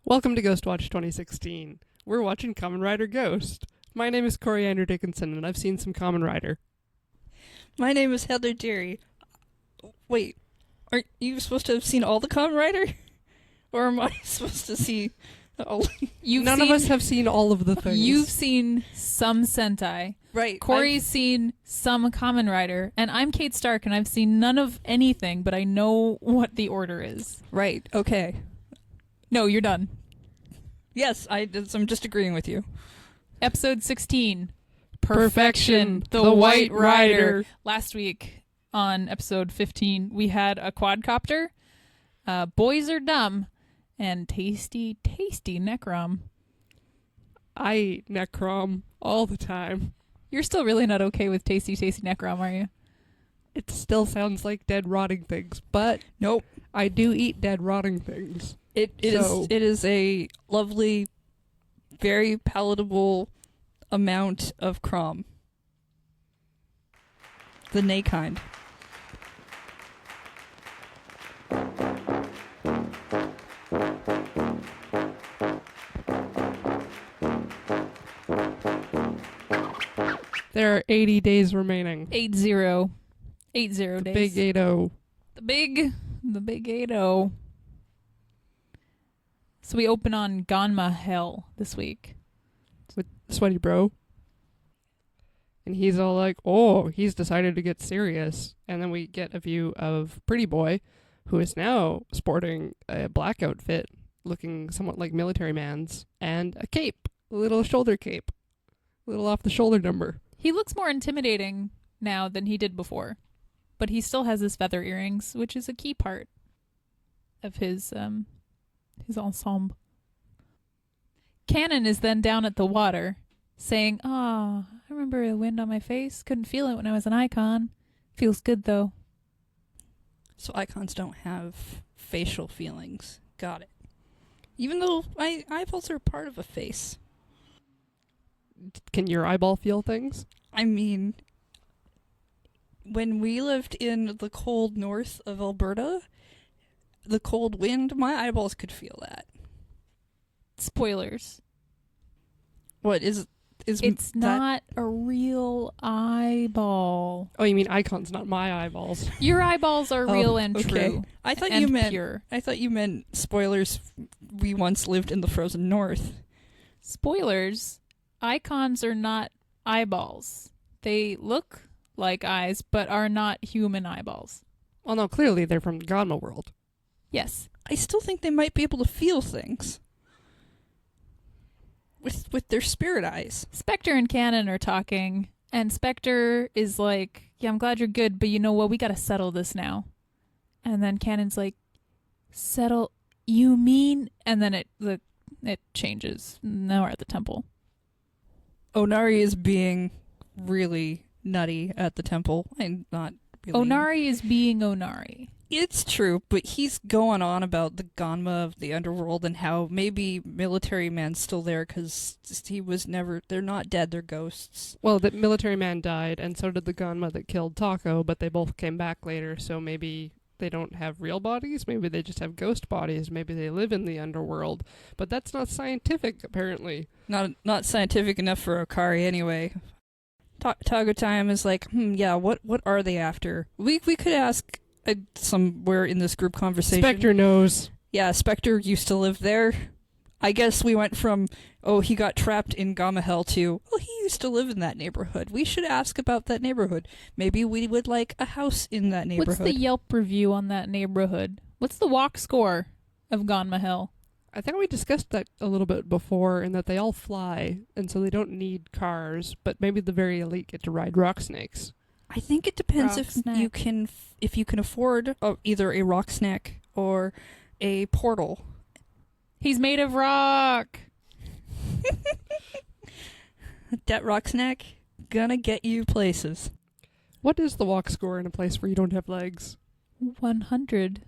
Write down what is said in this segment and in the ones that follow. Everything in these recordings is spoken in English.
Welcome to GHOSTWATCH2016. We're watching Kamen Rider Ghost. My name is Coriander Dickinson, and I've seen some Kamen Rider. My name is Heather Deary. Wait, aren't you supposed to have seen all the Kamen Rider? Or am I supposed to see all? None of us have seen all of the things. You've seen some Sentai. Right. Corey's seen some Kamen Rider. And I'm Kate Stark, and I've seen none of anything, but I know what the order is. Right, okay. No, you're done. Yes, I'm just agreeing with you. Episode 16. Perfection, the White Rider. Last week on episode 15, we had a quadcopter, Boys Are Dumb, and Tasty, Tasty Necrom. I eat Necrom all the time. You're still really not okay with Tasty, Tasty Necrom, are you? It still sounds like dead rotting things, but Nope. I do eat dead rotting things. It is a lovely, very palatable amount of crom. The nay kind. There are 80 days remaining. 80. 80 The days. big 80. The big 80. So we open on Ganma Hell this week. With Sweaty Bro. And he's all like, oh, he's decided to get serious. And then we get a view of Pretty Boy, who is now sporting a black outfit, looking somewhat like Military Man's, and a cape, a little shoulder cape, a little off the shoulder number. He looks more intimidating now than he did before, but he still has his feather earrings, which is a key part of his ensemble. Cannon is then down at the water, saying, "Ah, I remember the wind on my face. Couldn't feel it when I was an icon. Feels good though." So icons don't have facial feelings. Got it. Even though eyeballs are part of a face. Can your eyeball feel things? I mean, when we lived in the cold north of Alberta, the cold wind, my eyeballs could feel that. Spoilers. What is It's that? not a real eyeball. Oh, you mean icons, not my eyeballs. Your eyeballs are real and okay. true. I thought and you meant pure. I thought you meant spoilers. We once lived in the frozen north. Spoilers. Icons are not eyeballs. They look like eyes, but are not human eyeballs. Well, no, clearly they're from Ganma world. Yes. I still think they might be able to feel things with their spirit eyes. Spectre and Cannon are talking, and Spectre is like, "Yeah, I'm glad you're good, but you know what? We gotta settle this now." And then Cannon's like, "Settle? You mean?" And then it changes. Now we're at the temple. Onari is being really nutty at the temple, and not really. Onari is being Onari. It's true, but he's going on about the Ganma of the underworld and how maybe Military Man's still there because he was never. They're not dead. They're ghosts. Well, the Military Man died, and so did the Ganma that killed Taco, but they both came back later, so maybe they don't have real bodies. Maybe they just have ghost bodies. Maybe they live in the underworld. But that's not scientific, apparently. Not scientific enough for Okari anyway. Tago Time is like, yeah. What are they after? We could ask. Somewhere in this group conversation. Spectre knows. Yeah, Spectre used to live there. I guess we went from, oh, he got trapped in Gamma Hell to, oh, he used to live in that neighborhood. We should ask about that neighborhood. Maybe we would like a house in that neighborhood. What's the Yelp review on that neighborhood? What's the walk score of Ganma Hell? I think we discussed that a little bit before, in that they all fly, and so they don't need cars, but maybe the very elite get to ride rock snakes. I think it depends Rock snack. if you can afford either a rock snack or a portal. He's made of rock. That rock snack gonna get you places. What is the walk score in a place where you don't have legs? 100.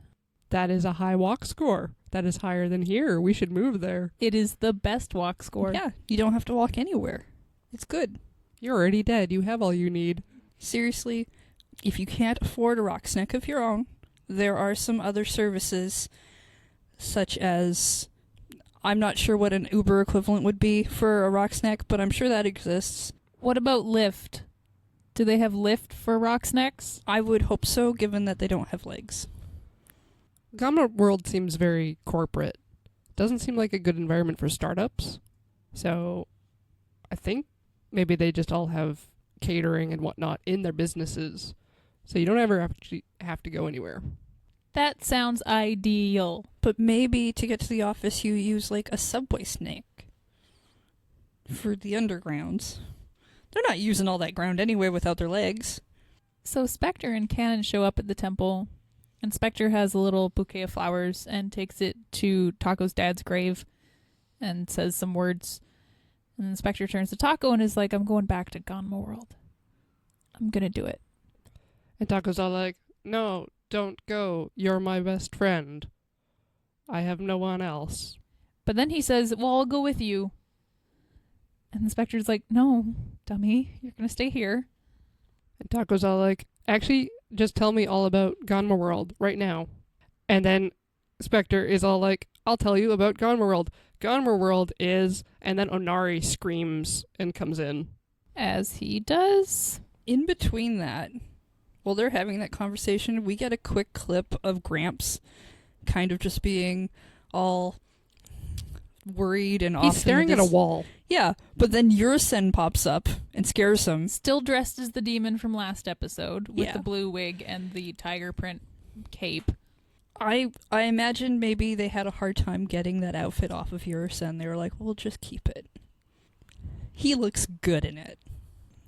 That is a high walk score. That is higher than here. We should move there. It is the best walk score. Yeah, you don't have to walk anywhere. It's good. You're already dead. You have all you need. Seriously, if you can't afford a rock snack of your own, there are some other services, such as I'm not sure what an Uber equivalent would be for a rock snack, but I'm sure that exists. What about Lyft? Do they have Lyft for rock snacks? I would hope so, given that they don't have legs. Gamma World seems very corporate. Doesn't seem like a good environment for startups. So I think maybe they just all have catering and whatnot in their businesses. So you don't ever have to go anywhere. That sounds ideal. But maybe to get to the office you use like a subway snake for the undergrounds. They're not using all that ground anyway without their legs. So Spectre and Cannon show up at the temple, and Spectre has a little bouquet of flowers and takes it to Taco's dad's grave and says some words. And then Spectre turns to Taco and is like, I'm going back to Ganma World. I'm going to do it. And Taco's all like, no, don't go. You're my best friend. I have no one else. But then he says, well, I'll go with you. And the Spectre's like, no, dummy, you're going to stay here. And Taco's all like, actually, just tell me all about Ganma World right now. And then Spectre is all like, I'll tell you about Ganma World. Ganma World is... And then Onari screams and comes in. As he does. In between that, while they're having that conversation, we get a quick clip of Gramps kind of just being all worried and off. He's staring at a wall. Yeah, but then Yurusen pops up and scares him. Still dressed as the demon from last episode with Yeah. the blue wig and the tiger print cape. I imagine maybe they had a hard time getting that outfit off of Yurusen. They were like, we'll just keep it. He looks good in it.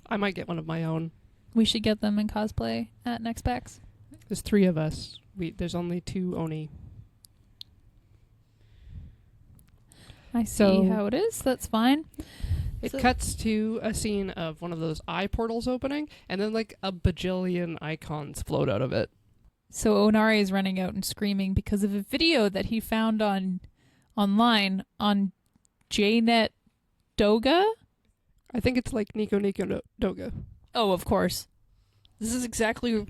I might get one of my own. We should get them in cosplay at Next Packs. There's 3 of us. There's only 2 Oni. I see So- how it is. That's fine. It So- cuts to a scene of one of those eye portals opening, and then like a bajillion icons float out of it. So Onari is running out and screaming because of a video that he found online on JNet Doga. I think it's like Nico Doga. Oh, of course. This is exactly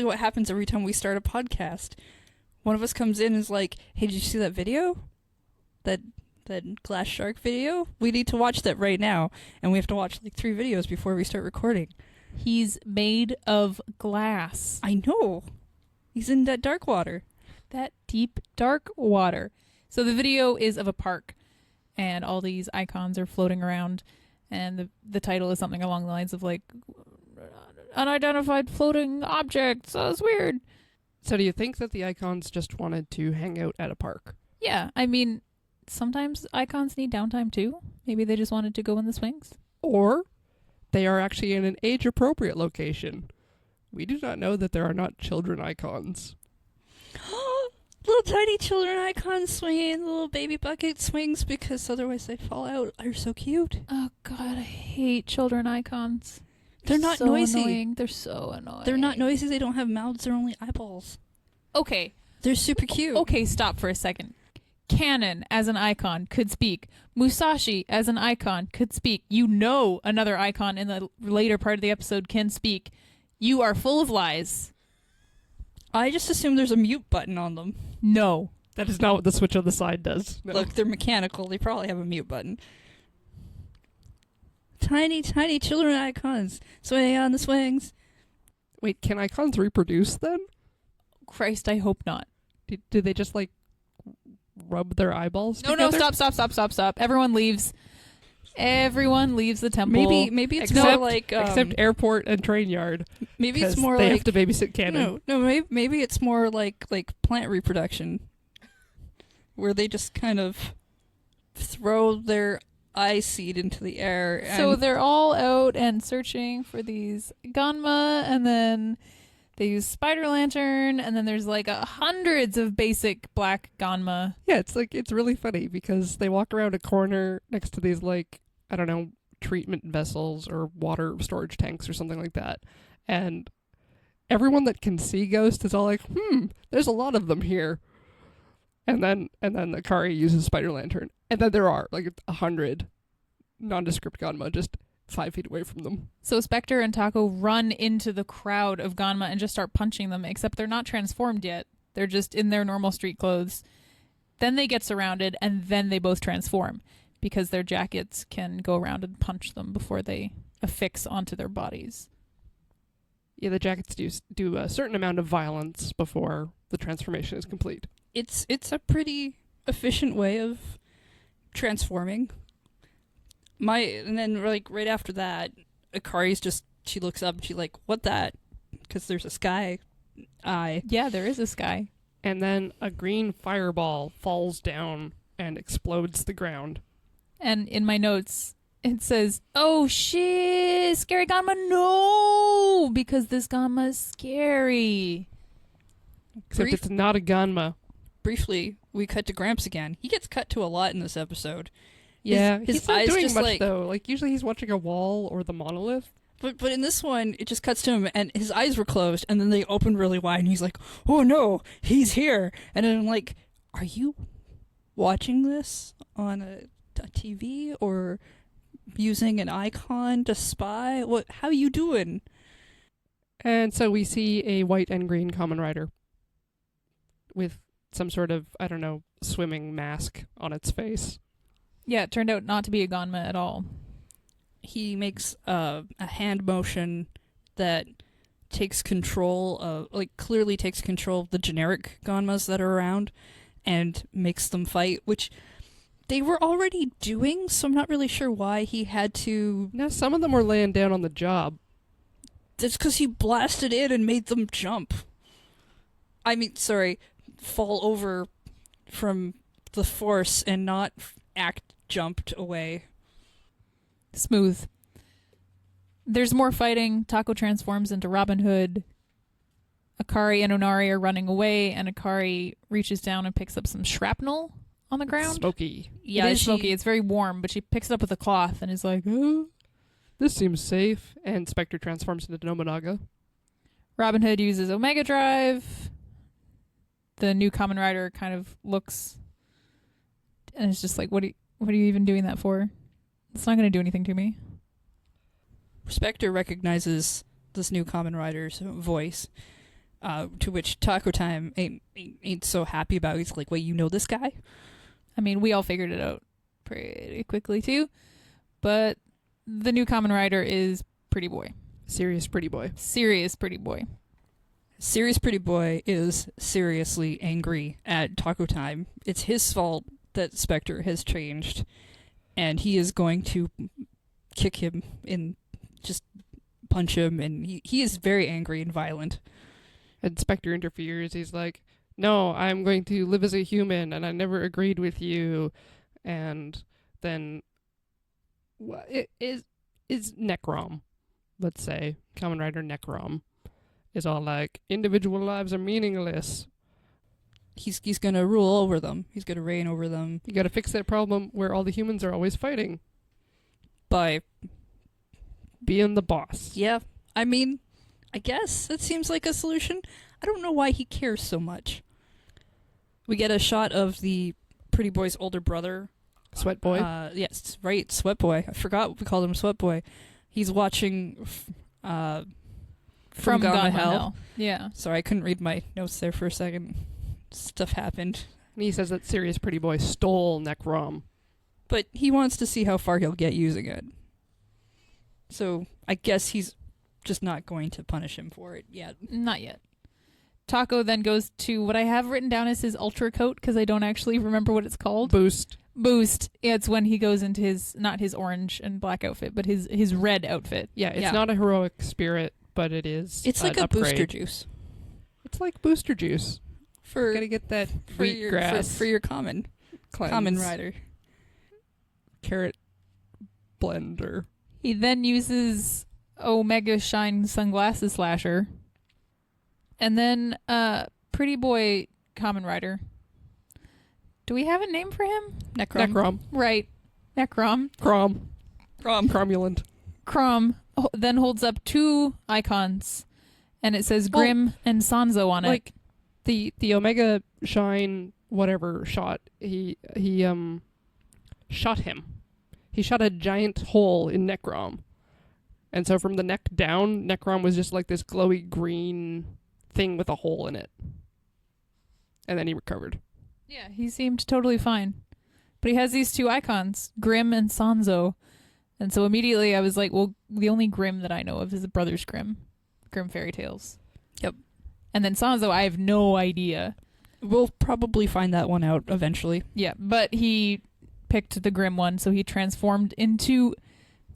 what happens every time we start a podcast. One of us comes in and is like, hey, did you see that video? That glass shark video? We need to watch that right now. And we have to watch like 3 videos before we start recording. He's made of glass. I know. He's in that dark water. That deep, dark water. So the video is of a park, and all these icons are floating around, and the title is something along the lines of like, unidentified floating objects. Oh, it's weird. So do you think that the icons just wanted to hang out at a park? Yeah, I mean, sometimes icons need downtime too. Maybe they just wanted to go in the swings. Or they are actually in an age-appropriate location? We do not know that there are not children icons. Little tiny children icons swinging, little baby bucket swings because otherwise they fall out. They're so cute. Oh god, I hate children icons. They're not so noisy. Annoying. They're so annoying. They're not noisy. They don't have mouths. They're only eyeballs. Okay. They're super cute. Okay, stop for a second. Cannon as an icon could speak. Musashi as an icon could speak. You know another icon in the later part of the episode can speak. You are full of lies. I just assume there's a mute button on them. No. That is not what the switch on the side does. No. Look, they're mechanical. They probably have a mute button. Tiny, tiny children icons swinging on the swings. Wait, can icons reproduce then? Christ, I hope not. Do they just like rub their eyeballs No, together? stop. Everyone leaves. Everyone leaves the temple. Maybe it's Except- more like Except airport and train yard. maybe it's 'Cause more they like have to babysit Cannon. no maybe it's more like plant reproduction, where they just kind of throw their eye seed into the air. And So they're all out and searching for these Ganma, and then they use Spider Lantern, and then there's like hundreds of basic black Ganma. Yeah, it's really funny because they walk around a corner next to these like, I don't know, treatment vessels or water storage tanks or something like that. And everyone that can see Ghost is all like, there's a lot of them here. And then Akari uses Spider Lantern. And then there are like 100 nondescript Ganma just 5 feet away from them. So Spectre and Taco run into the crowd of Ganma and just start punching them, except they're not transformed yet. They're just in their normal street clothes. Then they get surrounded, and then they both transform because their jackets can go around and punch them before they affix onto their bodies. Yeah, the jackets do a certain amount of violence before the transformation is complete. It's a pretty efficient way of transforming. And then like right after that, Akari's she looks up and she's like, "What that?" Because there's a sky eye. Yeah, there is a sky. And then a green fireball falls down and explodes the ground. And in my notes, it says, "Oh shit, scary Ganma, no!" Because this Ganma is scary. Except it's not a Ganma. Briefly, we cut to Gramps again. He gets cut to a lot in this episode. Yeah, his he's not eyes doing just much though. Like usually he's watching a wall or the monolith. But in this one, it just cuts to him, and his eyes were closed, and then they open really wide, and he's like, "Oh no, he's here!" And then I'm like, "Are you watching this on a TV or using an icon to spy? How you doing?" And so we see a white and green Kamen Rider with some sort of, I don't know, swimming mask on its face. Yeah, it turned out not to be a Ganma at all. He makes a hand motion that takes control of, clearly takes control of the generic Ganmas that are around and makes them fight, which they were already doing, so I'm not really sure why he had to... Now, some of them were laying down on the job. That's because he blasted in and made them jump. Fall over from the force and not act jumped away. Smooth. There's more fighting. Taco transforms into Robin Hood. Akari and Onari are running away, and Akari reaches down and picks up some shrapnel on the ground. Smoky. Yeah, it is smoky. It's very warm, but she picks it up with a cloth and is like, "Oh, this seems safe." And Spectre transforms into Nobunaga. Robin Hood uses Omega Drive. The new Kamen Rider kind of looks and it's just like, what are you even doing that for? It's not going to do anything to me. Spectre recognizes this new Kamen Rider's voice, to which Taco Time ain't so happy about. He's like, "Wait, you know this guy?" I mean, we all figured it out pretty quickly too, but the new Kamen Rider is Pretty Boy. Serious Pretty Boy. Serious Pretty Boy. Serious Pretty Boy is seriously angry at Taco Time. It's his fault that Spectre has changed, and he is going to kick him and just punch him, and he is very angry and violent. And Spectre interferes. He's like, "No, I'm going to live as a human, and I never agreed with you." And then it is Necrom, let's say, Kamen Rider Necrom, is all like, individual lives are meaningless. He's gonna rule over them. He's gonna reign over them. You gotta fix that problem where all the humans are always fighting. By being the boss. Yeah. I mean, I guess that seems like a solution. I don't know why he cares so much. We get a shot of the Pretty Boy's older brother. Sweat Boy? Yes, right, Sweat Boy. I forgot we called him Sweat Boy. He's watching from Gamma Hell. Yeah. Sorry, I couldn't read my notes there for a second. Stuff happened. And he says that Serious Pretty Boy stole Necrom. But he wants to see how far he'll get using it. So I guess he's just not going to punish him for it yet. Not yet. Taco then goes to what I have written down as his ultra coat, because I don't actually remember what it's called. Boost. It's when he goes into his, not his orange and black outfit, but his red outfit. Yeah, it's not a heroic spirit, but it is. It's like a upgrade. booster juice. It's like booster juice. For gotta get that wheatgrass for your Kamen Rider. Carrot blender. He then uses Omega Shine Sunglasses Slasher. And then Pretty Boy Kamen Rider. Do we have a name for him? Necrom. Right. Necrom. Cromulent. Crom then holds up two icons, and it says Grim and Sanzo on it. Like the Omega Shine whatever shot, he shot him. He shot a giant hole in Necrom. And so from the neck down, Necrom was just like this glowy green thing with a hole in it. And then he recovered. Yeah, he seemed totally fine. But he has these two icons, Grimm and Sanzo. And so immediately I was like, well, the only Grimm that I know of is the Brothers Grimm. Grimm Fairy Tales. Yep. And then Sanzo, I have no idea. We'll probably find that one out eventually. Yeah, but he picked the Grimm one, so he transformed into...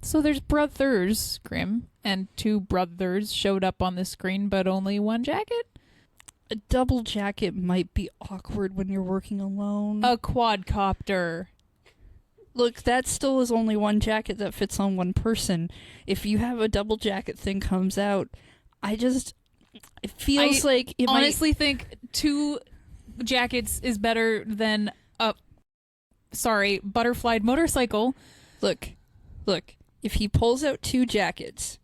So there's Brothers Grimm, and two brothers showed up on the screen, but only one jacket? A double jacket might be awkward when you're working alone. A quadcopter. Look, that still is only one jacket that fits on one person. If you have a double jacket thing comes out, it feels like it honestly think two jackets is better than a butterflied motorcycle. Look, if he pulls out two jackets,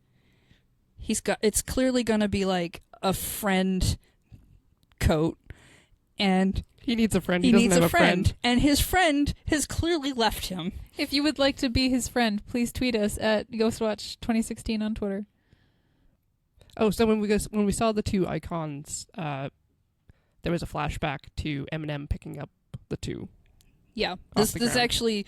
it's clearly gonna be like a friend coat, and He needs a friend. he doesn't needs have a friend, and his friend has clearly left him. If you would like to be his friend, please tweet us at GHOSTWATCH2016 on Twitter. Oh, so when we saw the two icons, there was a flashback to Eminem picking up the two. Yeah, Off the this is ground. actually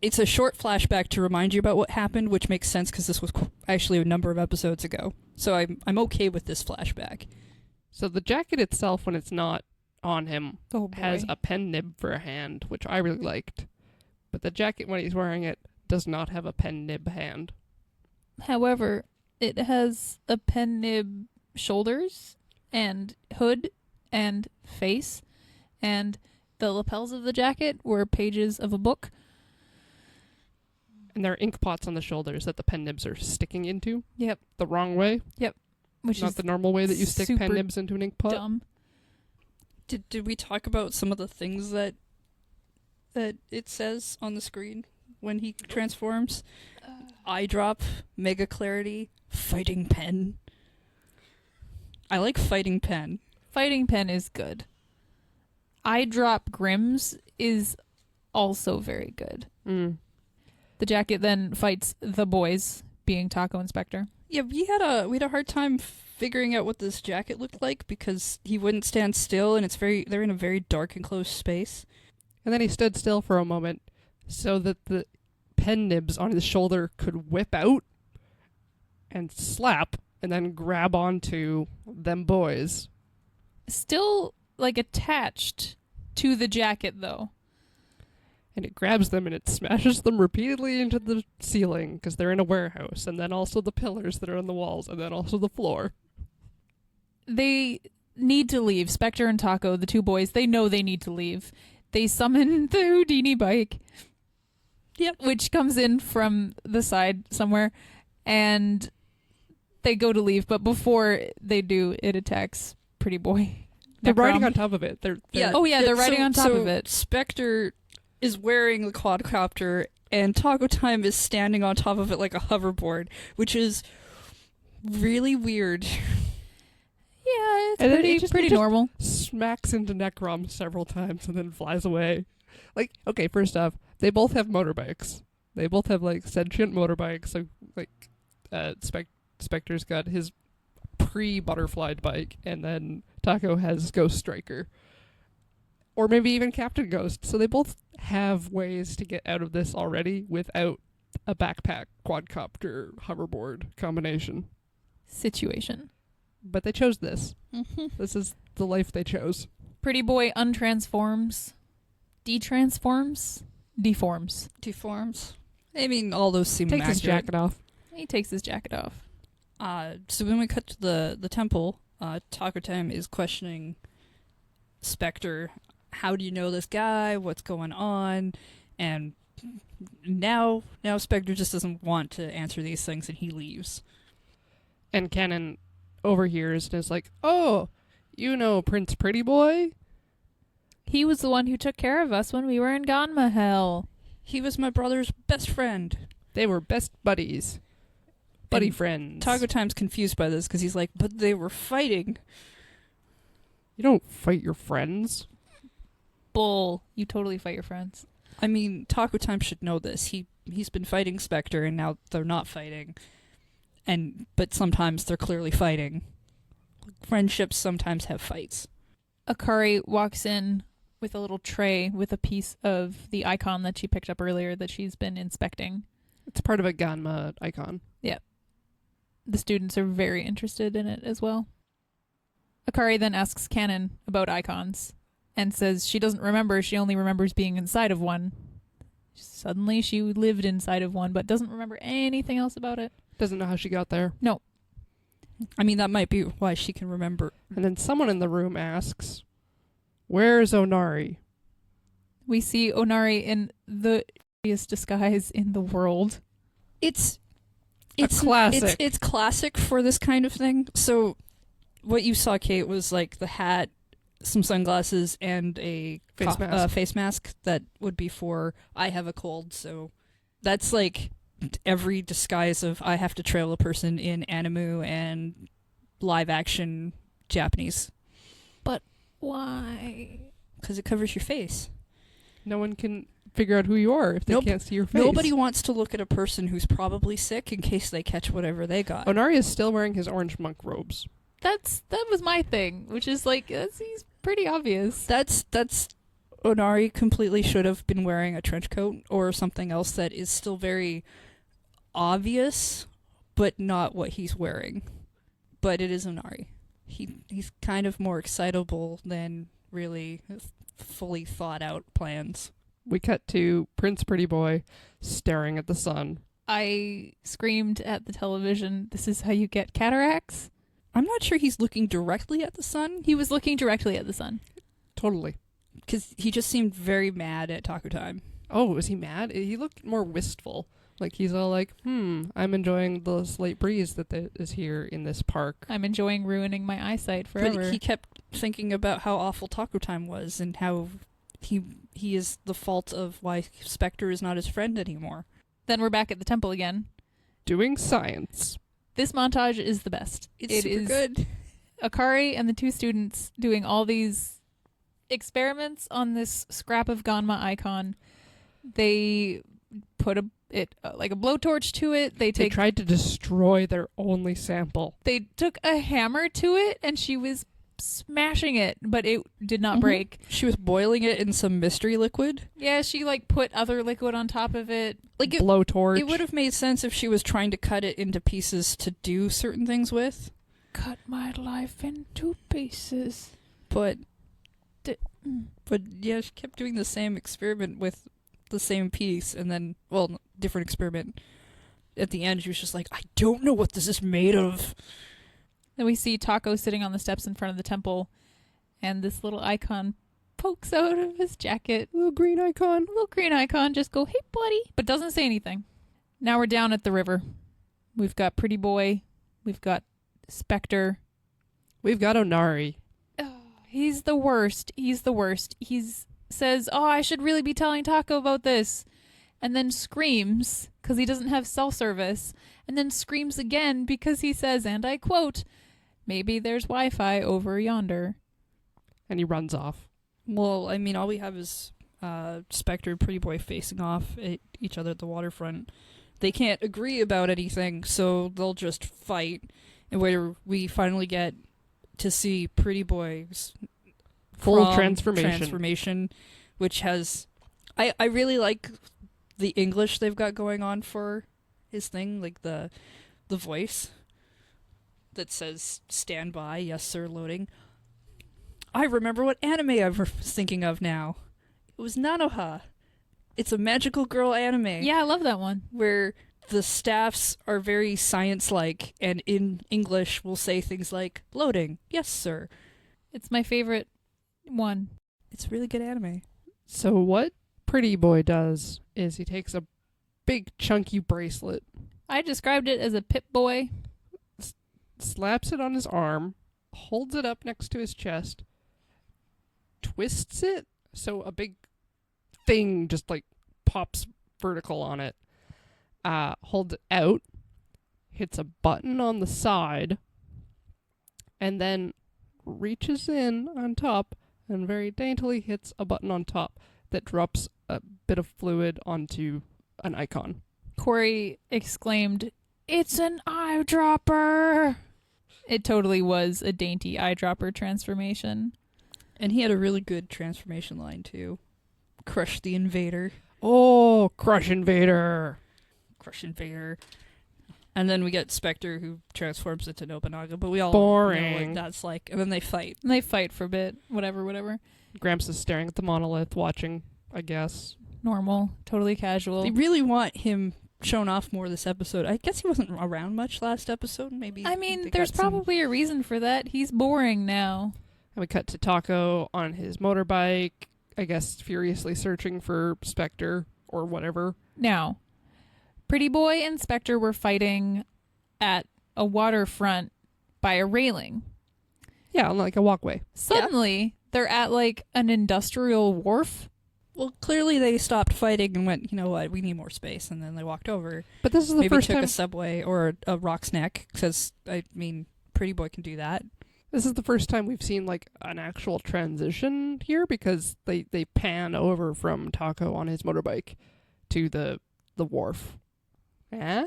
it's a short flashback to remind you about what happened, which makes sense because this was actually a number of episodes ago. So I'm okay with this flashback. So the jacket itself, when it's not on him, Oh boy. has a pen nib for a hand, which I really liked. But the jacket, when he's wearing it, does not have a pen nib hand. However, it has a pen nib shoulders and hood and face, and the lapels of the jacket were pages of a book. And there are ink pots on the shoulders that the pen nibs are sticking into. Yep. The wrong way. Which Not is the normal way that you stick pen super nibs into an ink pot. dumb. Did we talk about some of the things that it says on the screen when he transforms? Eye drop, mega clarity, fighting pen. I like fighting pen. Fighting pen is good. Eye drop Grimm's is also very good. Mm. The jacket then fights the boys, being Taco and Spectre. Yeah, we had a hard time figuring out what this jacket looked like because he wouldn't stand still, and they're in a very dark and closed space. And then he stood still for a moment so that the pen nibs on his shoulder could whip out and slap and then grab onto them boys. Still, like, attached to the jacket, though. And it grabs them and it smashes them repeatedly into the ceiling because they're in a warehouse, and then also the pillars that are on the walls, and then also the floor. They need to leave. Spectre and Taco, the two boys, they know they need to leave. They summon the Houdini bike. Yep. Which comes in from the side somewhere, and they go to leave, but before they do, it attacks Pretty Boy. They're riding Necrom. on top of it. They're Oh, yeah, they're riding on top of it. Spectre is wearing the quadcopter, and Taco Time is standing on top of it like a hoverboard, which is really weird. Yeah, it's And then pretty, it just pretty normal. smacks into Necrom several times and then flies away. Like, okay, first off, they both have motorbikes. They both have, like, sentient motorbikes. So, like, Spectre's got his pre-butterflied bike, and then Taco has Ghost Striker. Or maybe even Captain Ghost. So they both have ways to get out of this already without a backpack, quadcopter, hoverboard combination. Situation. But they chose this. Mm-hmm. This is the life they chose. Pretty Boy untransforms, detransforms, deforms. Deforms. I mean, all those seem Takes his accurate. jacket off. He takes his jacket off. So when we cut to the temple, Taco Time is questioning Spectre. How do you know this guy? What's going on? And now Spectre just doesn't want to answer these things, and he leaves. And Cannon overhears and is like, "Oh, you know Prince Pretty Boy?" He was the one who took care of us when we were in Ganma Hell. He was my brother's best friend. They were best buddies. Buddy And friends. Taco Time's confused by this because he's like, but they were fighting. You don't fight your friends. Bull. You totally fight your friends. I mean, Taco Time should know this. He's been fighting Spectre, and now they're not fighting. But sometimes they're clearly fighting. Friendships sometimes have fights. Akari walks in with a little tray with a piece of the icon that she picked up earlier that she's been inspecting. It's part of a Ganma icon. The students are very interested in it as well. Akari then asks Kanon about icons and says she doesn't remember. She only remembers being inside of one. Suddenly she lived inside of one, but doesn't remember anything else about it. Doesn't know how she got there. No. I mean, that might be why she can remember. And then someone in the room asks, "Where's Onari?" We see Onari in the shittiest disguise in the world. It's classic. It's classic for this kind of thing. So what you saw, Kate, was like the hat, some sunglasses, and a face mask that would be for I have a cold. So that's like every disguise of I have to trail a person in anime and live action Japanese. But why? Because it covers your face. No one can figure out who you are if they can't see your face. Nobody wants to look at a person who's probably sick in case they catch whatever they got. Onari is still wearing his orange monk robes. That was my thing, which is like he's pretty obvious. That's Onari completely should have been wearing a trench coat or something else that is still very obvious, but not what he's wearing. But it is Onari. He's kind of more excitable than really fully thought out plans. We cut to Prince Pretty Boy staring at the sun. I screamed at the television, "This is how you get cataracts." I'm not sure he's looking directly at the sun. He was looking directly at the sun. Totally. Because he just seemed very mad at Taco Time. Oh, was he mad? He looked more wistful. Like he's all like, I'm enjoying the slight breeze that is here in this park. I'm enjoying ruining my eyesight forever. But he kept thinking about how awful Taco Time was and how he is the fault of why Spectre is not his friend anymore. Then we're back at the temple again. Doing science. This montage is the best. It's super good. Akari and the two students doing all these experiments on this scrap of Ganma icon. They put like a blowtorch to it. They tried to destroy their only sample. They took a hammer to it, and she was smashing it, but it did not break. She was boiling it in some mystery liquid. Yeah, she like put other liquid on top of it. Like blowtorch. It would have made sense if she was trying to cut it into pieces to do certain things with. Cut my life into pieces. But yeah, she kept doing the same experiment with the same piece, and then, well, different experiment. At the end, she was just like, I don't know what this is made of. Then we see Taco sitting on the steps in front of the temple, and this little icon pokes out of his jacket. Little green icon. Just go, hey, buddy. But doesn't say anything. Now we're down at the river. We've got Pretty Boy. We've got Spectre. We've got Onari. Oh, he's the worst. He says, I should really be telling Taco about this. And then screams, because he doesn't have cell service. And then screams again because he says, and I quote, maybe there's Wi-Fi over yonder. And he runs off. Well, I mean, all we have is Spectre and Pretty Boy facing off at each other at the waterfront. They can't agree about anything, so they'll just fight. And where we finally get to see Pretty Boy's full transformation, which has... I really like the English they've got going on for his thing, like the voice that says, stand by, yes sir, loading. I remember what anime I was thinking of now. It was Nanoha. It's a magical girl anime. Yeah, I love that one. Where the staffs are very science-like, and in English will say things like, loading, yes sir. It's my favorite one. It's really good anime. So what Pretty Boy does is he takes a big chunky bracelet. I described it as a Pip-Boy. Slaps it on his arm, holds it up next to his chest, twists it so a big thing just like pops vertical on it, holds it out, hits a button on the side, and then reaches in on top and very daintily hits a button on top that drops a bit of fluid onto an icon. Corey exclaimed, "It's an eyedropper!" It totally was a dainty eyedropper transformation. And he had a really good transformation line, too. Crush the invader. Oh, Crush Invader. Crush invader. And then we get Spectre, who transforms into Nobunaga, but we all Boring. know what that's like. And then they fight. And they fight for a bit. Whatever. Gramps is staring at the monolith, watching, I guess. Normal. Totally casual. They really want him shown off more this episode. I guess he wasn't around much last episode. Maybe. I mean, they there's got some- probably a reason for that. He's boring now. And we cut to Taco on his motorbike, I guess furiously searching for Spectre or whatever. Now, Pretty Boy and Spectre were fighting at a waterfront by a railing. Yeah, on like a walkway. Suddenly, they're at like an industrial wharf. Well, clearly they stopped fighting and went, you know what, we need more space. And then they walked over. But this is the Maybe first took time. a subway or a rock's neck. Because, I mean, Pretty Boy can do that. This is the first time we've seen like an actual transition here because they pan over from Taco on his motorbike to the wharf. Eh?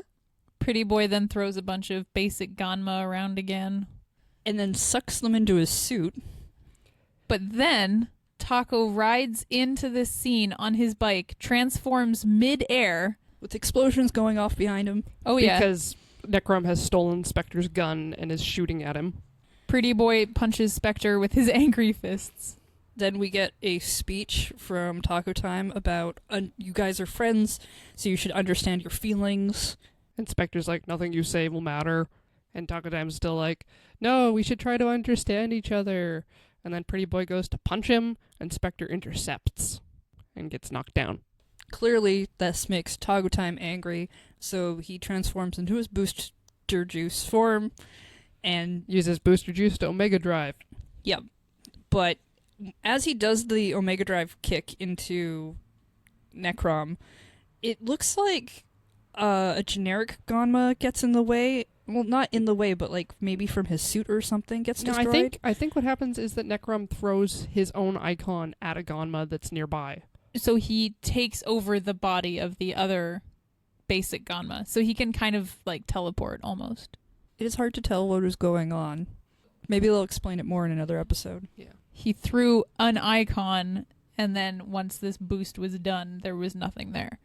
Pretty Boy then throws a bunch of basic Ganma around again. And then sucks them into his suit. But then Taco rides into this scene on his bike, transforms mid-air. With explosions going off behind him. Oh yeah. Because Necrom has stolen Spectre's gun and is shooting at him. Pretty Boy punches Spectre with his angry fists. Then we get a speech from Taco Time about you guys are friends, so you should understand your feelings. And Spectre's like, nothing you say will matter. And Taco Time's still like, no, we should try to understand each other. And then Pretty Boy goes to punch him, and Spectre intercepts and gets knocked down. Clearly, this makes Taco Time angry, so he transforms into his booster juice form, and Uses Booster Juice to Omega Drive. yep. But as he does the Omega Drive kick into Necrom, it looks like a generic Ganma gets in the way. Well, not in the way, but like maybe from his suit or something gets No, destroyed. I think what happens is that Necrom throws his own icon at a Ganma that's nearby. So he takes over the body of the other basic Ganma. So he can kind of like teleport almost. It is hard to tell what is going on. Maybe they'll explain it more in another episode. Yeah. He threw an icon, and then once this boost was done, there was nothing there.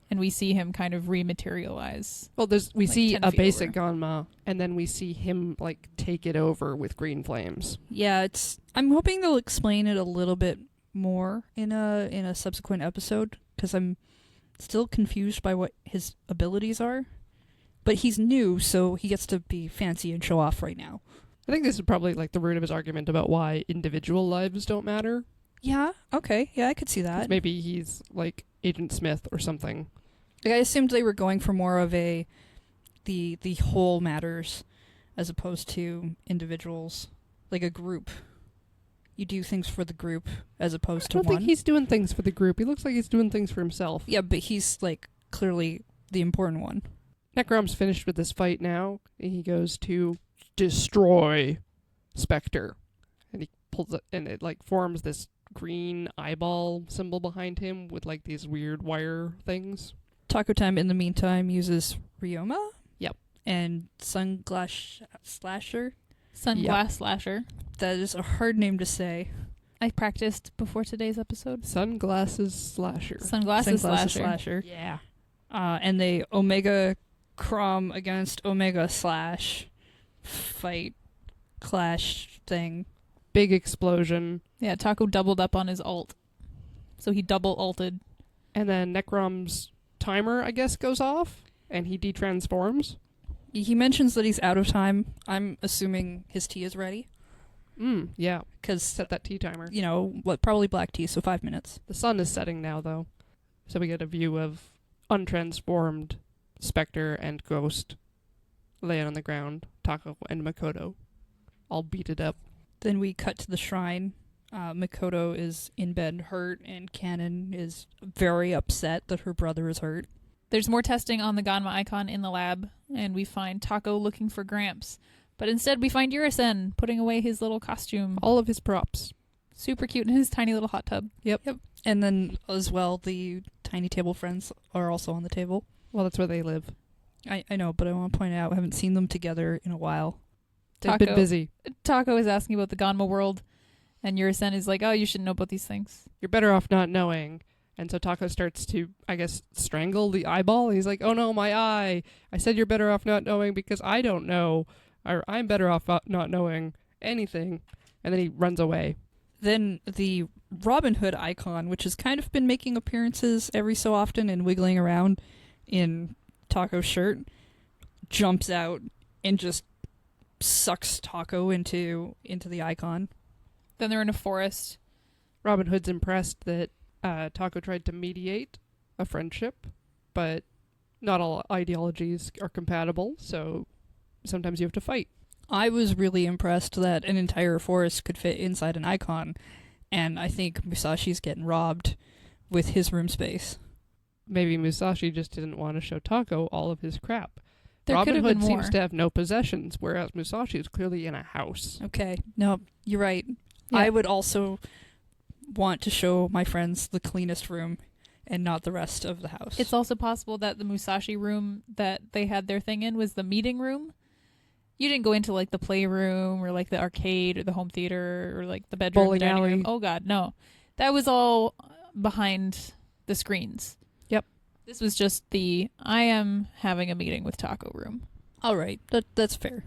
And we see him kind of rematerialize. Well, we Like see 10 a feet basic over. Ganma, and then we see him like take it over with green flames. Yeah, I'm hoping they'll explain it a little bit more in a subsequent episode, because I'm still confused by what his abilities are. But he's new, so he gets to be fancy and show off right now. I think this is probably like the root of his argument about why individual lives don't matter. Yeah, okay, yeah, I could see 'Cause that. maybe he's like Agent Smith or something. Like, I assumed they were going for more of the whole matters as opposed to individuals, like a group. You do things for the group as opposed I to don't one. think he's doing things for the group. He looks like he's doing things for himself. Yeah, but he's like clearly the important one. Necrom's finished with this fight now. And he goes to destroy Spectre. And he pulls it, and it like forms this green eyeball symbol behind him with like these weird wire things. Taco Time, in the meantime, uses Ryoma. Yep. And Sunglass Slasher. Sunglass Slasher. That is a hard name to say. I practiced before today's episode. Sunglasses Slasher. Sunglasses Slasher. Slasher. Yeah. And they Omega Crom against Omega Slash fight clash thing. Big explosion. Yeah, Taco doubled up on his ult. So he double ulted. And then Necrom's timer, I guess, goes off. And he detransforms. He mentions that he's out of time. I'm assuming his tea is ready. Yeah. Because, Set that tea timer. you know, probably black tea, so 5 minutes. The sun is setting now, though. So we get a view of untransformed Spectre and Ghost laying on the ground. Taco and Makoto all beated up. Then we cut to the shrine. Makoto is in bed hurt, and Kanon is very upset that her brother is hurt. There's more testing on the Ganma icon in the lab, and we find Taco looking for Gramps. But instead we find Yurusen putting away his little costume. All of his props. Super cute in his tiny little hot tub. Yep. And then, as well, the tiny table friends are also on the table. Well, that's where they live. I know, but I want to point out I haven't seen them together in a while. They've Taco. been busy. Taco is asking about the Ganma world, And Yurusen is like, oh, you should know about these things. You're better off not knowing. And so Taco starts to, I guess, strangle the eyeball. He's like, oh no, my eye. I said you're better off not knowing because I don't know. Or I'm better off not knowing anything. And then he runs away. Then the Robin Hood icon, which has kind of been making appearances every so often and wiggling around in Taco's shirt, jumps out and just sucks Taco into the icon. Then they're in a forest. Robin Hood's impressed that Taco tried to mediate a friendship, but not all ideologies are compatible, so sometimes you have to fight. I was really impressed that an entire forest could fit inside an icon, and I think Musashi's getting robbed with his room space. Maybe Musashi just didn't want to show Taco all of his crap. There could Robin have Hood been more. seems to have no possessions, whereas Musashi is clearly in a house. Okay, no, you're right. Yeah. I would also want to show my friends the cleanest room and not the rest of the house. It's also possible that the Musashi room that they had their thing in was the meeting room. You didn't go into like the playroom or like the arcade or the home theater or like the bedroom, Bowling dining alley. room. Oh god, no. That was all behind the screens. Yep. This was just the I am having a meeting with Taco room. all right. That's fair.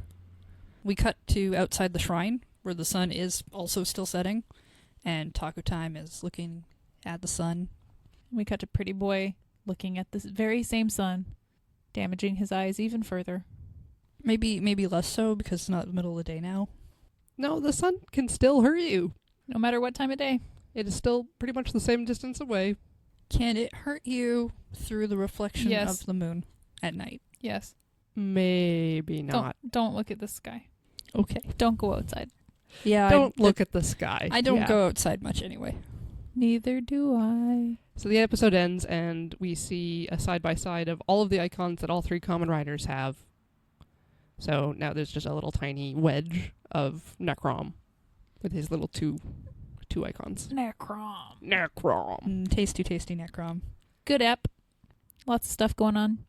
We cut to outside the shrine where the sun is also still setting, and Taco Time is looking at the sun. We cut to Pretty Boy looking at this very same sun, damaging his eyes even further. Maybe less so because it's not the middle of the day now. No, the sun can still hurt you. No matter what time of day. It is still pretty much the same distance away. Can it hurt you through the reflection Yes. of the moon at night? Yes. Maybe not. Don't look at the sky. Okay. Don't go outside. Yeah. Don't look at the sky. I don't Yeah. go outside much anyway. Neither do I. So the episode ends, and we see a side-by-side of all of the icons that all three Kamen Riders have. So now there's just a little tiny wedge of Necrom with his little two icons. Necrom. Necrom. Tasty Necrom. Good ep. Lots of stuff going on.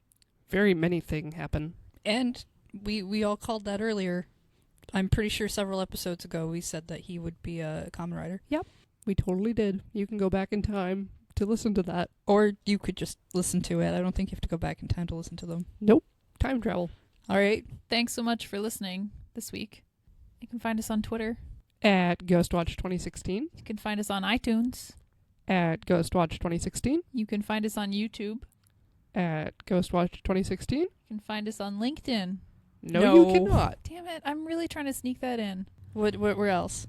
Very many things happen. And we all called that earlier. I'm pretty sure several episodes ago we said that he would be a Kamen Rider. We totally did. You can go back in time to listen to that. Or you could just listen to it. I don't think you have to go back in time to listen to them. Nope. Time travel. All right. Thanks so much for listening this week. You can find us on Twitter. At GHOSTWATCH2016. You can find us on iTunes. At GHOSTWATCH2016. You can find us on YouTube. At GHOSTWATCH2016. You can find us on LinkedIn. No, you cannot. Damn it. I'm really trying to sneak that in. Where else?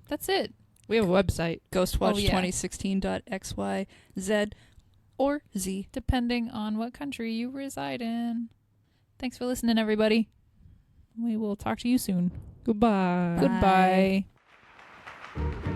That's it. We have a website. GHOSTWATCH2016.xyz or Z. Depending on what country you reside in. Thanks for listening, everybody. We will talk to you soon. Goodbye. Bye. Goodbye.